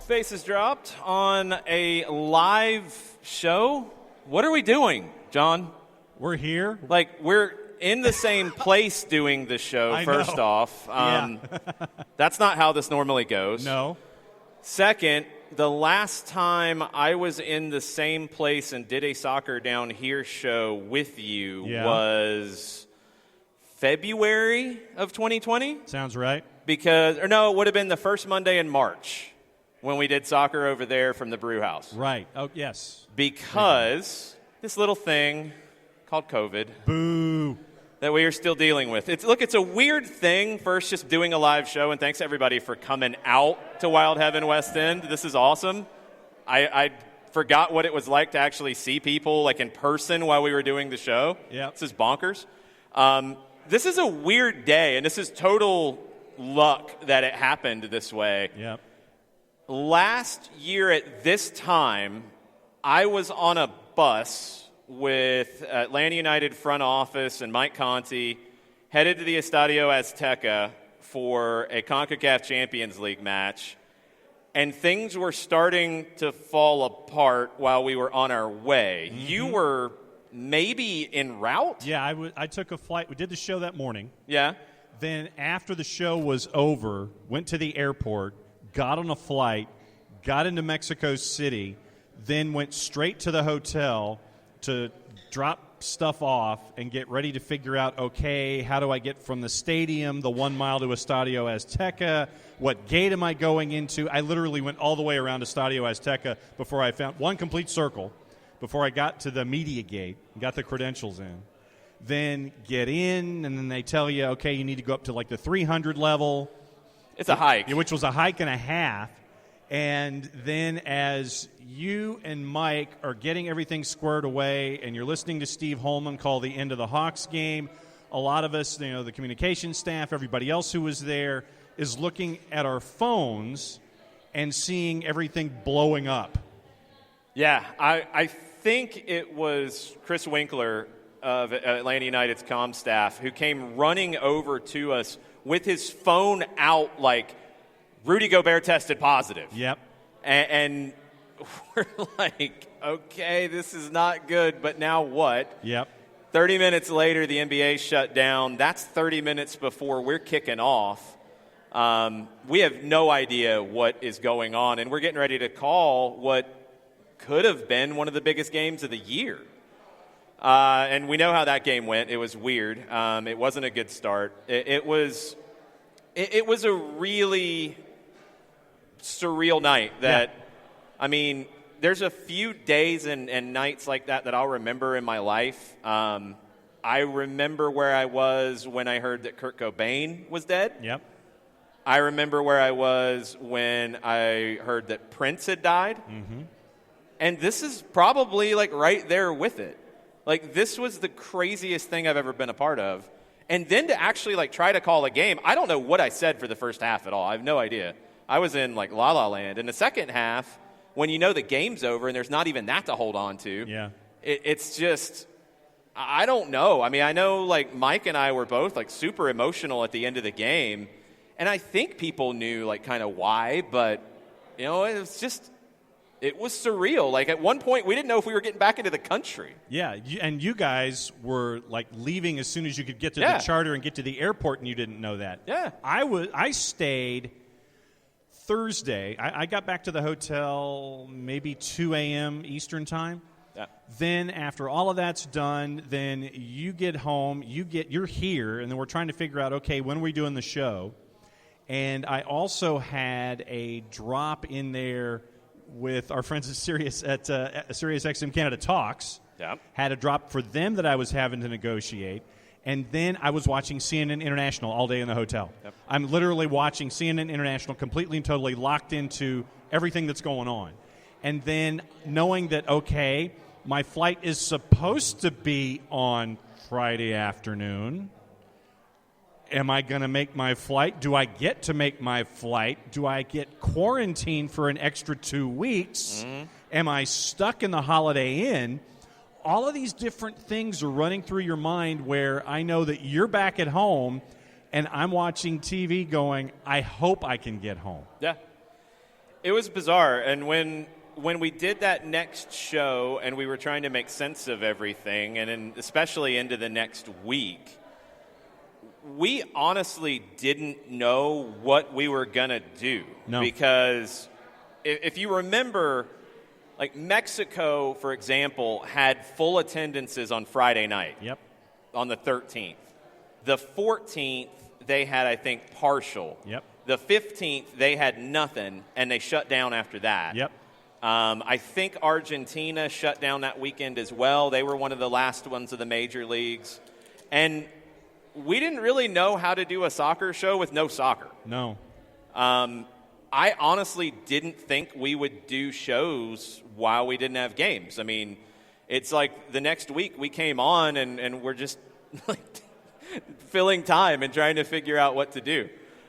Bases dropped on a live show. What are we doing, John? We're here. Like, we're in the same place doing the show, first off. That's not how this normally goes. No. Second, the last time I was in the same place and did a Soccer Down Here show with you was February of 2020. Sounds right. It would have been the first Monday in March when we did soccer over there from the brew house. Right. Oh, yes. Because this little thing called COVID. Boo. That we are still dealing with. It's a weird thing, first just doing a live show, and thanks everybody for coming out to Wild Heaven West End. This is awesome. I forgot what it was like to actually see people like in person while we were doing the show. Yeah. This is bonkers. This is a weird day, and this is total luck that it happened this way. Yep. Last year at this time, I was on a bus with Atlanta United front office and Mike Conti, headed to the Estadio Azteca for a CONCACAF Champions League match, and things were starting to fall apart while we were on our way. Mm-hmm. You were maybe en route? Yeah, I took a flight. We did the show that morning. Yeah. Then after the show was over, went to the airport, got on a flight, got into Mexico City, then went straight to the hotel to drop stuff off and get ready to figure out, okay, how do I get from the stadium, the 1 mile to Estadio Azteca? What gate am I going into? I literally went all the way around Estadio Azteca before I found one complete circle, before I got to the media gate and got the credentials in. Then get in, and then they tell you, okay, you need to go up to like the 300 level. It's a hike. Which was a hike and a half. And then as you and Mike are getting everything squared away and you're listening to Steve Holman call the end of the Hawks game, a lot of us, the communication staff, everybody else who was there, is looking at our phones and seeing everything blowing up. Yeah, I think it was Chris Winkler of Atlanta United's comm staff who came running over to us with his phone out like, Rudy Gobert tested positive. Yep. And we're like, okay, this is not good, but now what? Yep. 30 minutes later, the NBA shut down. That's 30 minutes before we're kicking off. We have no idea what is going on, and we're getting ready to call what could have been one of the biggest games of the year. And we know how that game went. It was weird. It wasn't a good start. It was a really surreal night I mean, there's a few days and nights like that I'll remember in my life. I remember where I was when I heard that Kurt Cobain was dead. Yep. I remember where I was when I heard that Prince had died. Mm-hmm. And this is probably like right there with it. Like, this was the craziest thing I've ever been a part of. And then to actually like try to call a game, I don't know what I said for the first half at all. I have no idea. I was in like La La Land. In the second half, when you know the game's over and there's not even that to hold on to, it's just, I don't know. I mean, I know like Mike and I were both like super emotional at the end of the game. And I think people knew like kind of why, but it was just, it was surreal. Like at one point, we didn't know if we were getting back into the country. Yeah, and you guys were like leaving as soon as you could get to the charter and get to the airport, and you didn't know that. Yeah. I stayed Thursday. I got back to the hotel maybe 2 a.m. Eastern time. Yeah. Then after all of that's done, then you get home, you're here, and then we're trying to figure out, okay, when are we doing the show? And I also had a drop in there with our friends at Sirius XM Canada Talks. Yep. Had a drop for them that I was having to negotiate. And then I was watching CNN International all day in the hotel. Yep. I'm literally watching CNN International completely and totally locked into everything that's going on. And then knowing that, okay, My flight is supposed to be on Friday afternoon. Am I going to make my flight? Do I get to make my flight? Do I get quarantined for an extra 2 weeks? Am I stuck in the Holiday Inn? All of these different things are running through your mind where I know that you're back at home and I'm watching TV going, I hope I can get home. Yeah. It was bizarre. And when we did that next show and we were trying to make sense of everything, and especially into the next week, we honestly didn't know what we were going to do. No. Because if you remember, like Mexico, for example, had full attendances on Friday night. Yep. On the 13th. The 14th, they had, I think, partial. Yep. The 15th, they had nothing, and they shut down after that. Yep. I think Argentina shut down that weekend as well. They were one of the last ones of the major leagues. And we didn't really know how to do a soccer show with no soccer. No. I honestly didn't think we would do shows while we didn't have games. I mean, it's like the next week we came on and we're just like filling time and trying to figure out what to do.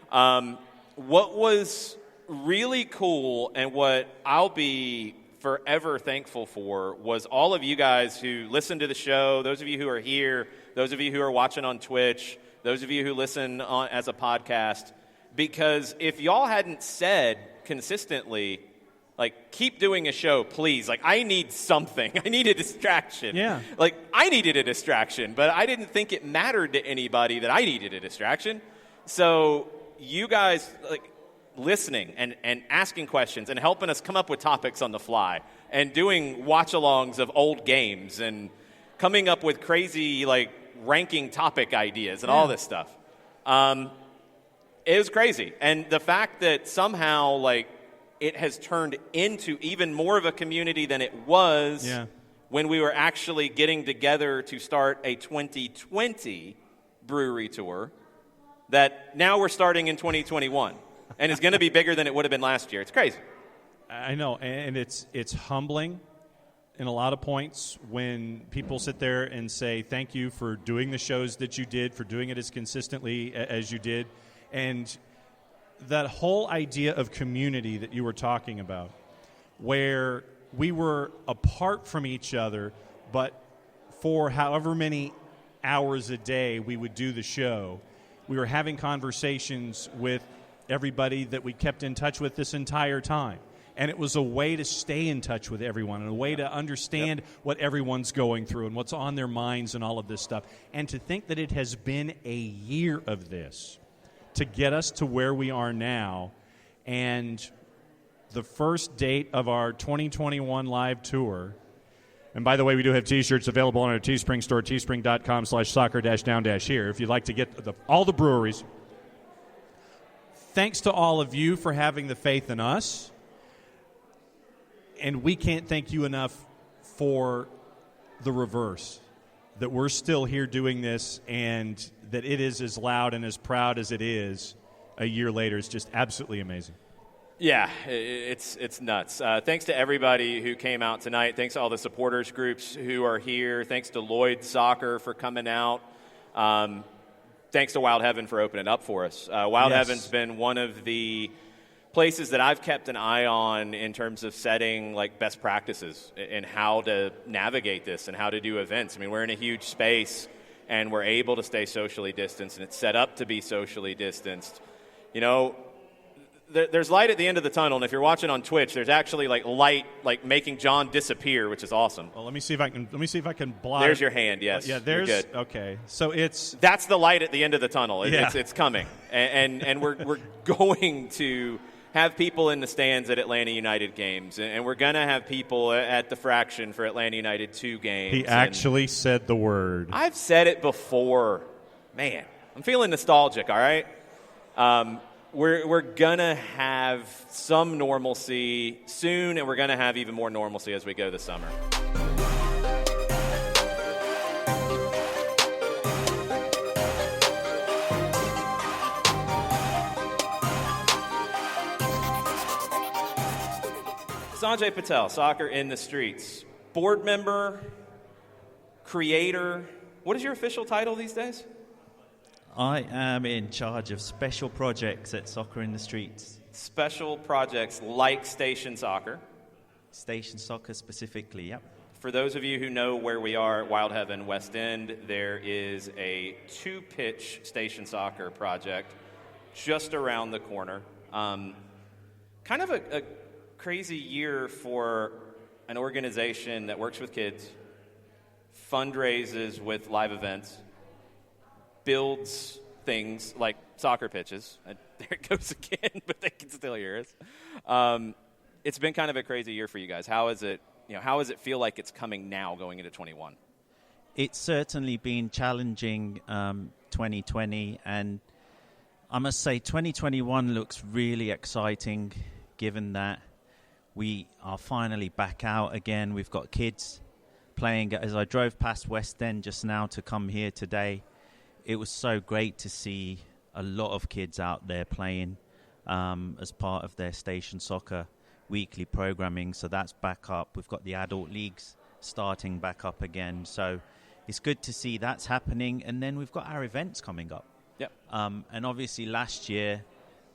What was really cool and what I'll be forever thankful for was all of you guys who listen to the show, those of you who are here, those of you who are watching on Twitch, those of you who listen on, as a podcast, because if y'all hadn't said consistently, like, keep doing a show, please. Like, I need something. I need a distraction. Yeah. Like, I needed a distraction, but I didn't think it mattered to anybody that I needed a distraction. So you guys, like, listening and asking questions and helping us come up with topics on the fly and doing watch-alongs of old games and coming up with crazy, like, ranking topic ideas and all this stuff. It was crazy. And the fact that somehow, like, it has turned into even more of a community than it was when we were actually getting together to start a 2020 brewery tour that now we're starting in 2021 and it's going to be bigger than it would have been last year. It's crazy. I know, and it's humbling in a lot of points when people sit there and say thank you for doing the shows that you did, for doing it as consistently as you did. And that whole idea of community that you were talking about, where we were apart from each other, but for however many hours a day we would do the show, we were having conversations with everybody that we kept in touch with this entire time. And it was a way to stay in touch with everyone and a way to understand what everyone's going through and what's on their minds and all of this stuff. And to think that it has been a year of this to get us to where we are now, and the first date of our 2021 live tour. And by the way, we do have T-shirts available on our Teespring store, teespring.com/soccer-down-here, if you'd like to get all the breweries. Thanks to all of you for having the faith in us. And we can't thank you enough for the reverse, that we're still here doing this and that it is as loud and as proud as it is a year later. It's just absolutely amazing. Yeah, it's nuts. Thanks to everybody who came out tonight. Thanks to all the supporters groups who are here. Thanks to Lloyd Soccer for coming out. Thanks to Wild Heaven for opening up for us. Wild Heaven's been one of the places that I've kept an eye on in terms of setting, like, best practices and how to navigate this and how to do events. I mean, we're in a huge space and we're able to stay socially distanced, and it's set up to be socially distanced. You know, there's light at the end of the tunnel, and if you're watching on Twitch, there's actually, like, light, like, making John disappear, which is awesome. Well, let me see if I can block. There's your hand. Yes. Yeah. There's. You're good. Okay. So that's the light at the end of the tunnel. Yeah. It's coming, and we're going to have people in the stands at Atlanta United games, and we're going to have people at the Fraction for Atlanta United 2 games. He actually said the word. I've said it before. Man, I'm feeling nostalgic, all right? We're going to have some normalcy soon, and we're going to have even more normalcy as we go this summer. Sanjay Patel, Soccer in the Streets. board member, creator. What is your official title these days? I am in charge of special projects at Soccer in the Streets. Special projects like Station Soccer. Station Soccer specifically, yep. For those of you who know where we are at Wild Heaven West End, there is a 2-pitch Station Soccer project just around the corner. Kind of a crazy year for an organization that works with kids, fundraises with live events, builds things like soccer pitches. There it goes again, but they can still hear us. It's been kind of a crazy year for you guys. How is it? How does it feel like it's coming now going into 21? It's certainly been challenging 2020, and I must say 2021 looks really exciting given that we are finally back out again. We've got kids playing. As I drove past West End just now to come here today, it was so great to see a lot of kids out there playing as part of their Station Soccer weekly programming. So that's back up. We've got the adult leagues starting back up again. So it's good to see that's happening. And then we've got our events coming up. Yep. And obviously last year,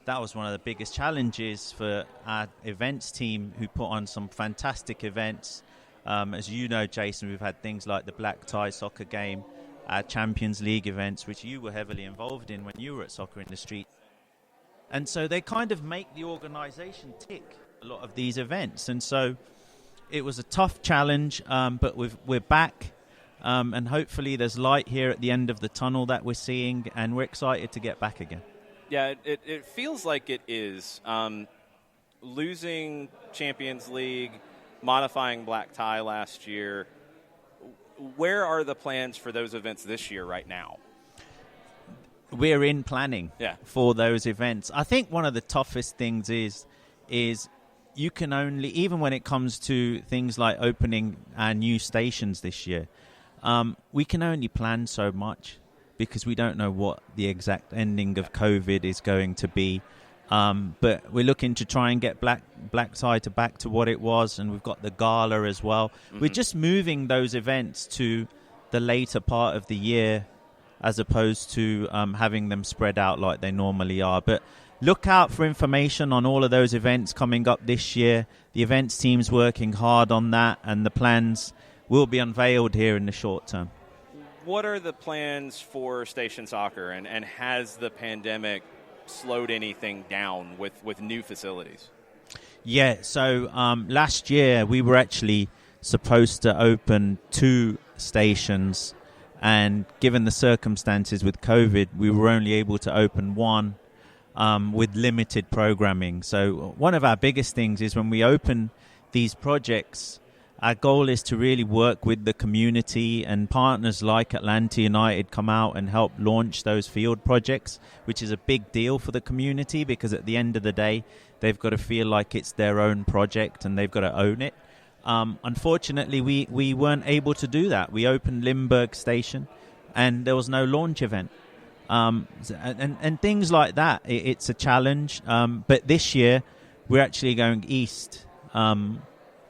that was one of the biggest challenges for our events team, who put on some fantastic events. As you know, Jason, we've had things like the Black Tie Soccer Game, our Champions League events, which you were heavily involved in when you were at Soccer in the Street. And so they kind of make the organization tick, a lot of these events. And so it was a tough challenge, but we're back. And hopefully there's light here at the end of the tunnel that we're seeing, and we're excited to get back again. Yeah, it feels like it is. Losing Champions League, modifying Black Tie last year, where are the plans for those events this year right now? We're in planning for those events. I think one of the toughest things is you can only, even when it comes to things like opening our new stations this year, we can only plan so much because we don't know what the exact ending of COVID is going to be. But we're looking to try and get Black Tie back to what it was, and we've got the gala as well. Mm-hmm. We're just moving those events to the later part of the year as opposed to having them spread out like they normally are. But look out for information on all of those events coming up this year. The events team's working hard on that, and the plans will be unveiled here in the short term. What are the plans for Station Soccer, and has the pandemic slowed anything down with new facilities? Yeah, so last year we were actually supposed to open 2 stations, and given the circumstances with COVID, we were only able to open 1 with limited programming. So one of our biggest things is when we open these projects, our goal is to really work with the community, and partners like Atlanta United come out and help launch those field projects, which is a big deal for the community because at the end of the day, they've got to feel like it's their own project and they've got to own it. Unfortunately, we weren't able to do that. We opened Limburg Station and there was no launch event. And things like that, it's a challenge. But this year, we're actually going east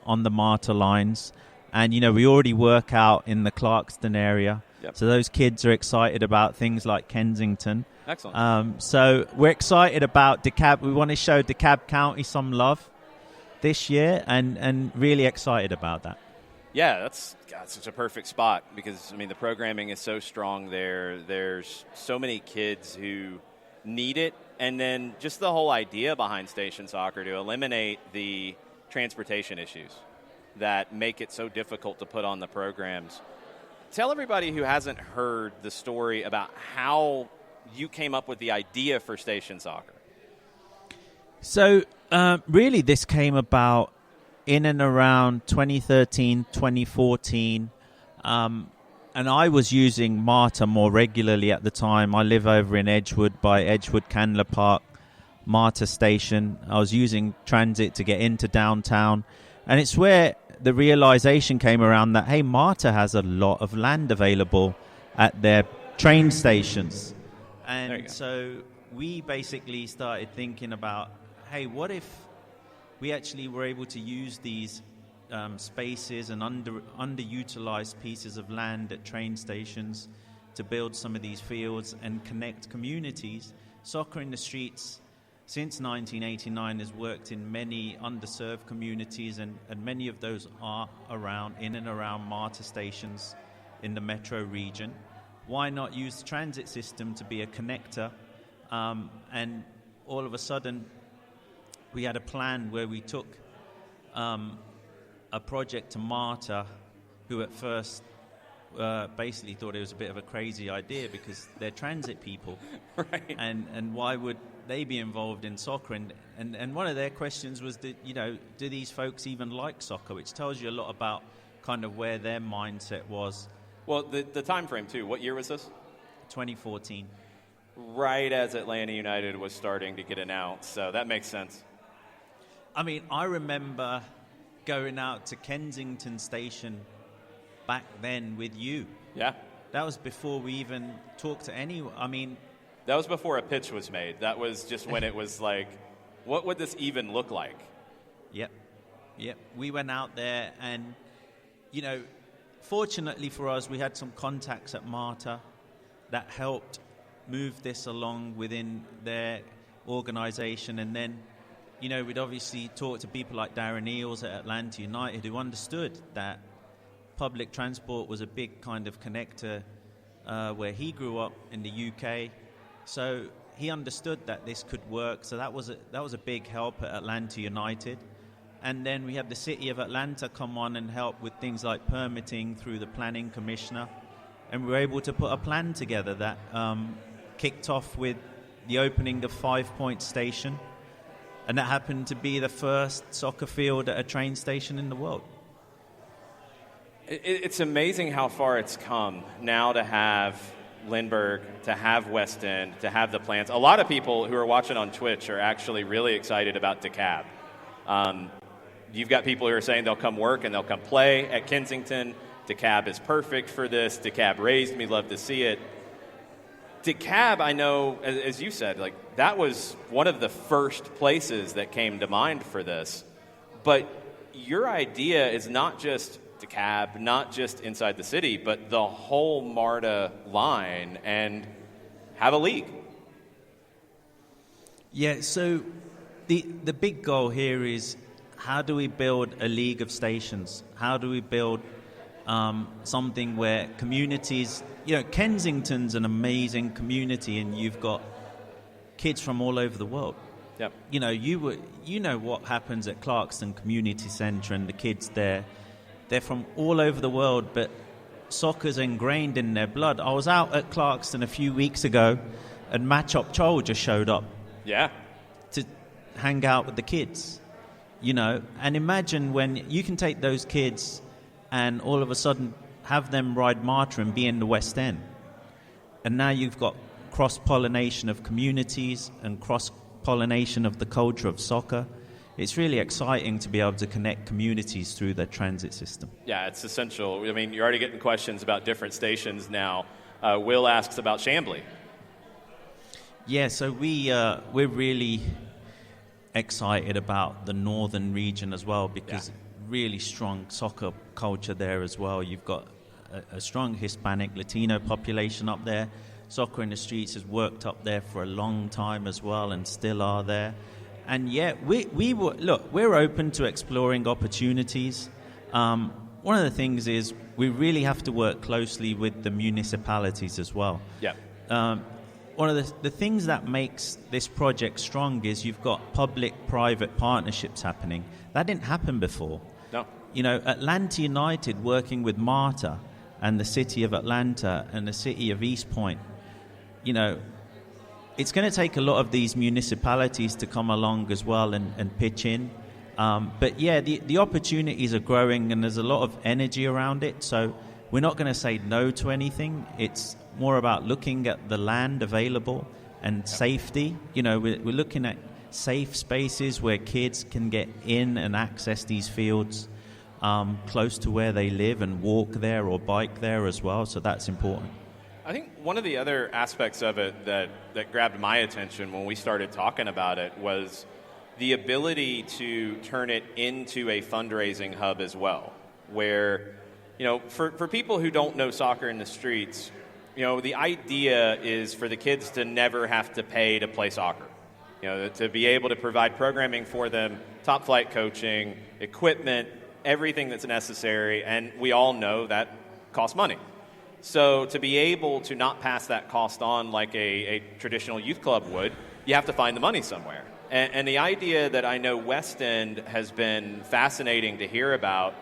on the MARTA lines. And, we already work out in the Clarkston area. Yep. So those kids are excited about things like Kensington. Excellent. So we're excited about DeKalb. We want to show DeKalb County some love this year and really excited about that. Yeah, that's such a perfect spot because, the programming is so strong there. There's so many kids who need it. And then just the whole idea behind Station Soccer to eliminate the transportation issues that make it so difficult to put on the programs. Tell everybody who hasn't heard the story about how you came up with the idea for Station Soccer. So really this came about in and around 2013, 2014. And I was using MARTA more regularly at the time. I live over in Edgewood by Edgewood Candler Park, MARTA station. I was using transit to get into downtown. And it's where the realization came around that, hey, MARTA has a lot of land available at their train stations. And so we basically started thinking about, hey, what if we actually were able to use these spaces and underutilized pieces of land at train stations to build some of these fields and connect communities. Soccer in the Streets, since 1989, has worked in many underserved communities, and many of those are in and around MARTA stations in the metro region. Why not use the transit system to be a connector? And all of a sudden, we had a plan where we took a project to MARTA, who at first basically thought it was a bit of a crazy idea because they're transit people. Right. And why would they be involved in soccer? And one of their questions was, do these folks even like soccer? Which tells you a lot about kind of where their mindset was. Well, the time frame, too. What year was this? 2014. Right as Atlanta United was starting to get announced, so that makes sense. I mean, I remember going out to Kensington Station back then with you. Yeah. That was before we even talked to anyone. I mean, that was before a pitch was made. That was just when it was like, what would this even look like? Yep. We went out there and, fortunately for us, we had some contacts at MARTA that helped move this along within their organization. And then, we'd obviously talk to people like Darren Eales at Atlanta United who understood that public transport was a big kind of connector where he grew up in the UK. So he understood that this could work. So that was a big help at Atlanta United. And then we had the City of Atlanta come on and help with things like permitting through the planning commissioner. And we were able to put a plan together that kicked off with the opening of 5 Point Station. And that happened to be the first soccer field at a train station in the world. It's amazing how far it's come now to have Lindbergh, to have West End, to have the plans. A lot of people who are watching on Twitch are actually really excited about DeKalb. You've got people who are saying they'll come work and they'll come play at Kensington. DeKalb is perfect for this. DeKalb raised me, love to see it. DeKalb, I know, as you said, like that was one of the first places that came to mind for this. But your idea is not just DeKalb, not just inside the city, but the whole MARTA line and have a league. Yeah, so the big goal here is how do we build a league of stations? How do we build something where communities, Kensington's an amazing community and you've got kids from all over the world. Yep. You know what happens at Clarkston Community Centre and the kids there. They're from all over the world, but soccer's ingrained in their blood. I was out at Clarkston a few weeks ago and Machop Chol just showed up. Yeah. To hang out with the kids, and imagine when you can take those kids and all of a sudden have them ride MARTA and be in the West End. And now you've got cross-pollination of communities and cross-pollination of the culture of soccer. It's really exciting to be able to connect communities through the transit system. Yeah, it's essential. I mean, you're already getting questions about different stations now. Will asks about Chambly. Yeah, so we're really excited about the northern region as well because really strong soccer culture there as well. You've got a strong Hispanic, Latino population up there. Soccer in the Streets has worked up there for a long time as well and still are there. And we're open to exploring opportunities. One of the things is we really have to work closely with the municipalities as well. Yeah. One of the things that makes this project strong is you've got public-private partnerships happening. That didn't happen before. No. Atlanta United working with MARTA and the City of Atlanta and the City of East Point, it's going to take a lot of these municipalities to come along as well and pitch in. But the opportunities are growing and there's a lot of energy around it. So we're not going to say no to anything. It's more about looking at the land available and safety. We're looking at safe spaces where kids can get in and access these fields close to where they live and walk there or bike there as well. So that's important. I think one of the other aspects of it that grabbed my attention when we started talking about it was the ability to turn it into a fundraising hub as well, where, for people who don't know soccer in the streets, the idea is for the kids to never have to pay to play soccer. To be able to provide programming for them, top flight coaching, equipment, everything that's necessary, and we all know that costs money. So to be able to not pass that cost on like a traditional youth club would, you have to find the money somewhere. And the idea that I know West End has been fascinating to hear about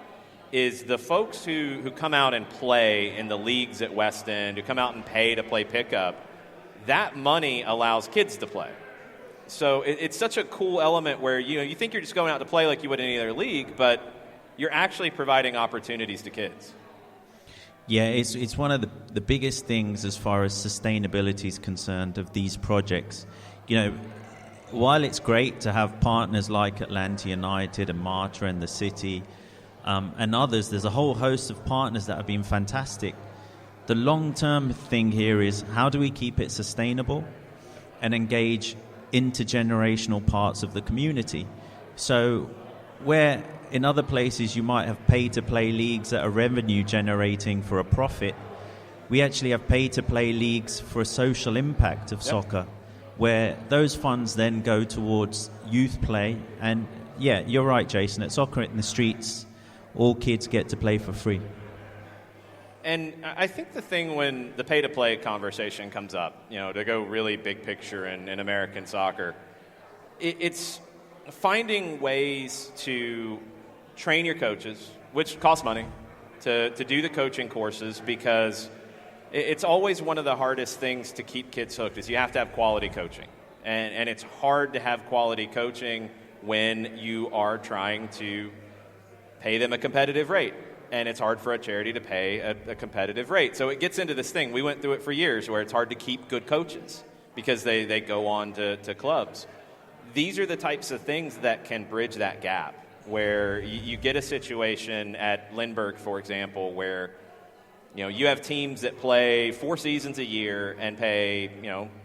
is the folks who come out and play in the leagues at West End, who come out and pay to play pickup, that money allows kids to play. So it's such a cool element where, you think you're just going out to play like you would in any other league, but you're actually providing opportunities to kids. Yeah, it's one of the biggest things as far as sustainability is concerned of these projects. While it's great to have partners like Atlanta United and Marta and the City and others, there's a whole host of partners that have been fantastic. The long-term thing here is how do we keep it sustainable and engage intergenerational parts of the community? So where in other places you might have pay-to-play leagues that are revenue generating for a profit, we actually have pay-to-play leagues for a social impact of soccer, where those funds then go towards youth play. And yeah, you're right, Jason, at Soccer in the Streets, all kids get to play for free. And I think the thing when the pay-to-play conversation comes up, to go really big picture in American soccer, it's finding ways to train your coaches, which costs money, to do the coaching courses, because it's always one of the hardest things to keep kids hooked is you have to have quality coaching. And it's hard to have quality coaching when you are trying to pay them a competitive rate. And it's hard for a charity to pay a competitive rate. So it gets into this thing. We went through it for years where it's hard to keep good coaches because they go on to clubs. These are the types of things that can bridge that gap, where you get a situation at Lindbergh, for example, where you have teams that play 4 seasons a year and pay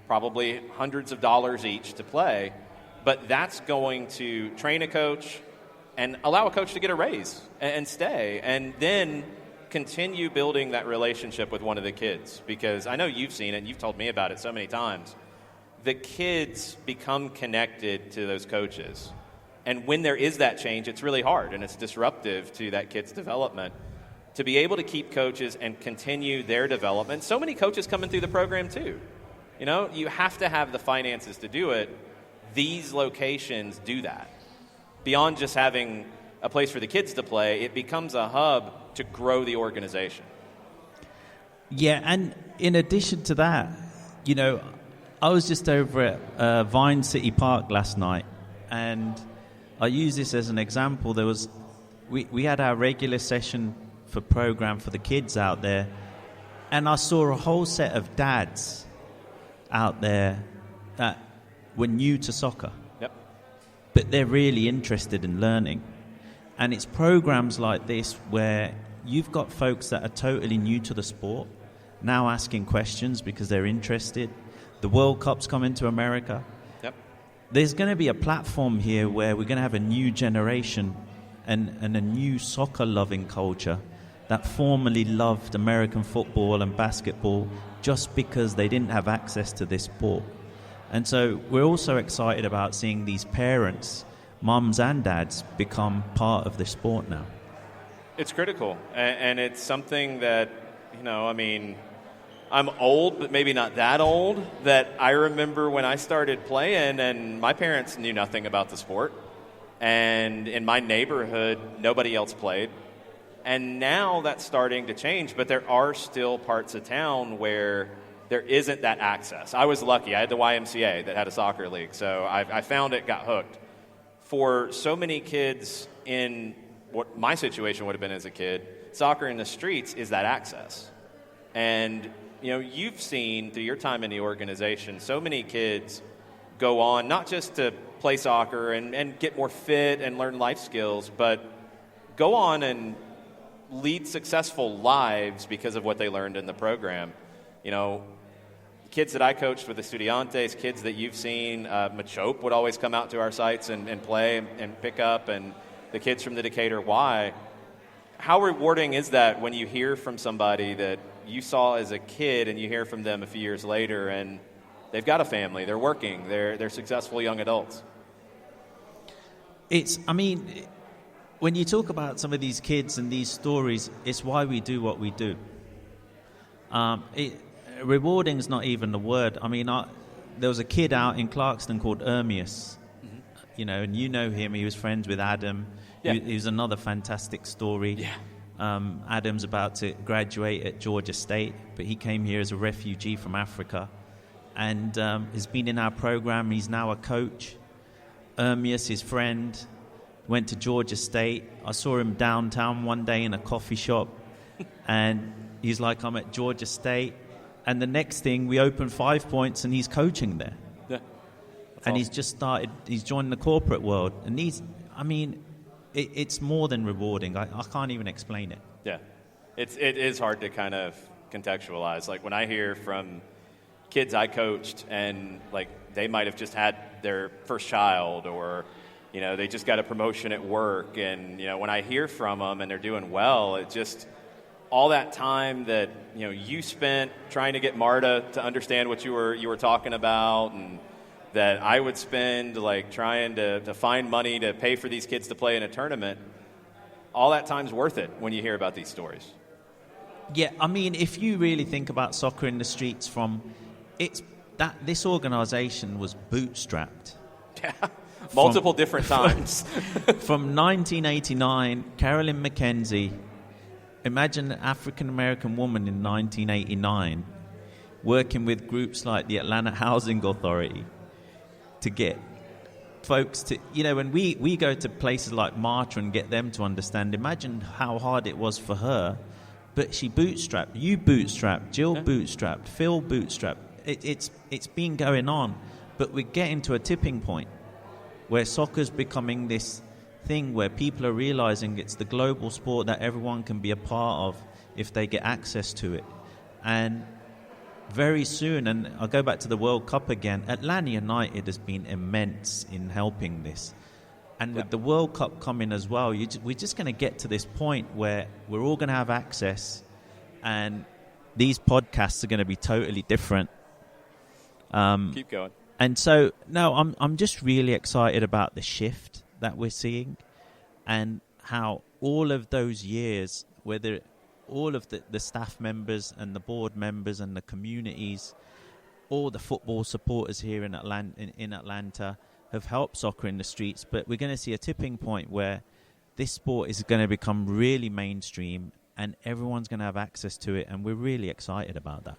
probably hundreds of dollars each to play, but that's going to train a coach and allow a coach to get a raise and stay, and then continue building that relationship with one of the kids. Because I know you've seen it, and you've told me about it so many times. The kids become connected to those coaches. And when there is that change, it's really hard, and it's disruptive to that kid's development. To be able to keep coaches and continue their development. So many coaches coming through the program, too. You have to have the finances to do it. These locations do that. Beyond just having a place for the kids to play, it becomes a hub to grow the organization. Yeah, and in addition to that, I was just over at Vine City Park last night, and I use this as an example. We had our regular session for program for the kids out there, and I saw a whole set of dads out there that were new to soccer. But they're really interested in learning. And it's programs like this where you've got folks that are totally new to the sport now asking questions because they're interested. The World Cup's coming to America. There's going to be a platform here where we're going to have a new generation and a new soccer-loving culture that formerly loved American football and basketball just because they didn't have access to this sport. And so we're also excited about seeing these parents, mums and dads, become part of the sport now. It's critical, and it's something that, I'm old, but maybe not that old, that I remember when I started playing and my parents knew nothing about the sport. And in my neighborhood, nobody else played. And now that's starting to change, but there are still parts of town where there isn't that access. I was lucky. I had the YMCA that had a soccer league, so I found it, got hooked. For so many kids in what my situation would have been as a kid, soccer in the streets is that access. And, you've seen through your time in the organization, so many kids go on not just to play soccer and get more fit and learn life skills, but go on and lead successful lives because of what they learned in the program. kids that I coached with Estudiantes, kids that you've seen, Machope would always come out to our sites and play and pick up, and the kids from the Decatur Y. How rewarding is that when you hear from somebody that you saw as a kid and you hear from them a few years later and they've got a family, they're working, they're successful young adults? When you talk about some of these kids and these stories, it's why we do what we do. Rewarding is not even the word. There was a kid out in Clarkston called Ermius, and you know him. He was friends with Adam. Yeah. He was another fantastic story. Yeah. Adam's about to graduate at Georgia State, but he came here as a refugee from Africa and has been in our program. He's now a coach. Ermius, his friend, went to Georgia State. I saw him downtown one day in a coffee shop, and he's like, I'm at Georgia State. And the next thing, we opened 5 Points, and he's coaching there. Yeah. And awesome. He's joined the corporate world. And it's more than rewarding. I can't even explain it. Yeah. It is hard to kind of contextualize. Like when I hear from kids I coached and like they might have just had their first child or, they just got a promotion at work. And, when I hear from them and they're doing well, it just all that time that, you spent trying to get Marta to understand what you were talking about, and that I would spend like trying to find money to pay for these kids to play in a tournament, all that time's worth it when you hear about these stories. Yeah, if you really think about Soccer in the Streets this organization was bootstrapped. Yeah, multiple different times. From 1989, Carolyn McKenzie, imagine an African-American woman in 1989 working with groups like the Atlanta Housing Authority to get folks to, when we go to places like Marta and get them to understand, imagine how hard it was for her. But she bootstrapped, you bootstrapped, Jill bootstrapped, Phil bootstrapped. It's been going on, but we're getting to a tipping point where soccer's becoming this thing where people are realizing it's the global sport that everyone can be a part of if they get access to it. And very soon, and I'll go back to the World Cup again, Atlanta United has been immense in helping this. And with the World Cup coming as well, we're just going to get to this point where we're all going to have access, and these podcasts are going to be totally different. Keep going. And so, no, I'm just really excited about the shift that we're seeing and how all of those years, whether all of the staff members and the board members and the communities, all the football supporters here in Atlanta have helped Soccer in the Streets. But we're going to see a tipping point where this sport is going to become really mainstream and everyone's going to have access to it, and we're really excited about that.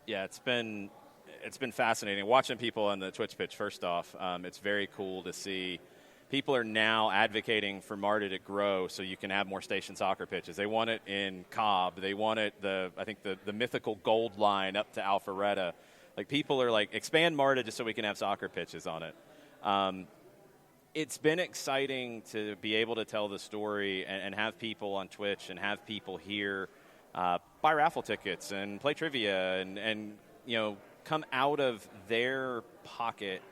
Yeah, it's been fascinating watching people on the Twitch pitch. First off, it's very cool to see people are now advocating for Marta to grow so you can have more station soccer pitches. They want it in Cobb. They want it, the mythical gold line up to Alpharetta. Like, people are like, expand Marta just so we can have soccer pitches on it. It's been exciting to be able to tell the story and have people on Twitch and have people here buy raffle tickets and play trivia and come out of their pocket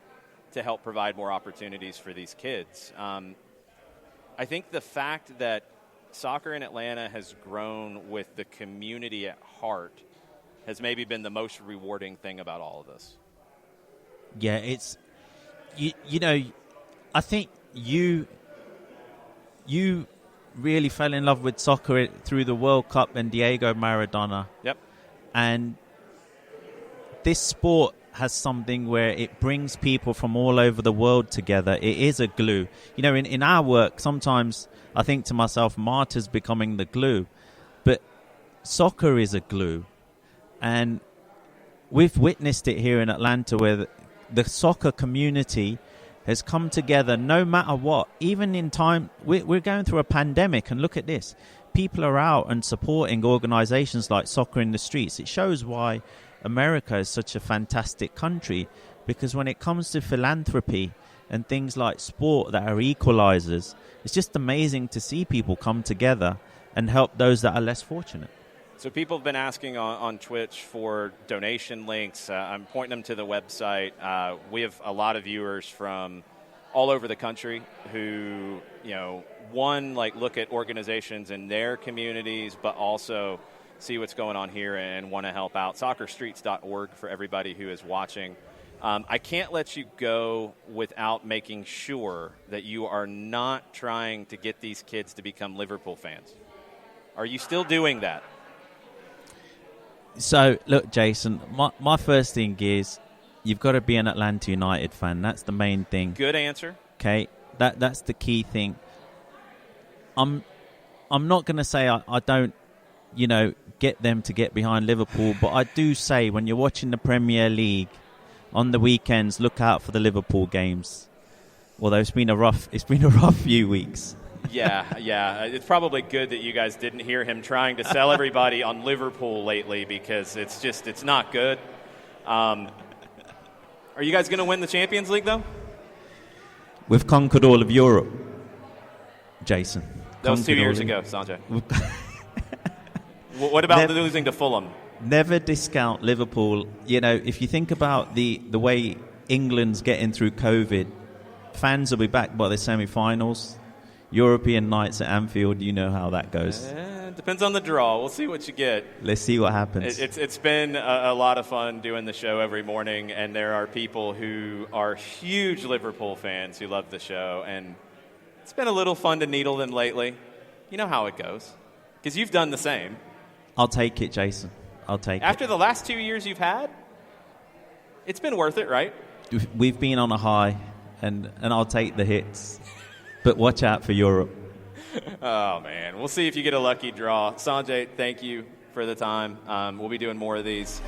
to help provide more opportunities for these kids. I think the fact that soccer in Atlanta has grown with the community at heart has maybe been the most rewarding thing about all of this. Yeah, it's, I think you really fell in love with soccer through the World Cup and Diego Maradona. Yep. And this sport has something where it brings people from all over the world together. It is a glue. In our work, sometimes I think to myself, Marta's becoming the glue. But soccer is a glue. And we've witnessed it here in Atlanta where the soccer community has come together no matter what. Even in time, we're going through a pandemic, and look at this. People are out and supporting organizations like Soccer in the Streets. It shows why America is such a fantastic country, because when it comes to philanthropy and things like sport that are equalizers, it's just amazing to see people come together and help those that are less fortunate. So people have been asking on Twitch for donation links. I'm pointing them to the website. We have a lot of viewers from all over the country who, look at organizations in their communities, but also see what's going on here and want to help out. Soccerstreets.org for everybody who is watching. I can't let you go without making sure that you are not trying to get these kids to become Liverpool fans. Are you still doing that? So, look, Jason, my first thing is you've got to be an Atlanta United fan. That's the main thing. Good answer. Okay, that's the key thing. I'm not going to say I don't, get them to get behind Liverpool, but I do say when you're watching the Premier League on the weekends, look out for the Liverpool games. Although it's been a rough few weeks. Yeah. It's probably good that you guys didn't hear him trying to sell everybody on Liverpool lately because it's not good. Are you guys going to win the Champions League, though? We've conquered all of Europe, Jason. That was 2 years ago, Sanjay. What about losing to Fulham? Never discount Liverpool. If you think about the way England's getting through COVID, fans will be back by the semi-finals. European nights at Anfield, you know how that goes. It depends on the draw. We'll see what you get. Let's see what happens. It's been a lot of fun doing the show every morning, and there are people who are huge Liverpool fans who love the show, and it's been a little fun to needle them lately. You know how it goes, because you've done the same. I'll take it, Jason. I'll take it. After the last 2 years you've had, it's been worth it, right? We've been on a high, and I'll take the hits. But watch out for Europe. Oh, man. We'll see if you get a lucky draw. Sanjay, thank you for the time. We'll be doing more of these.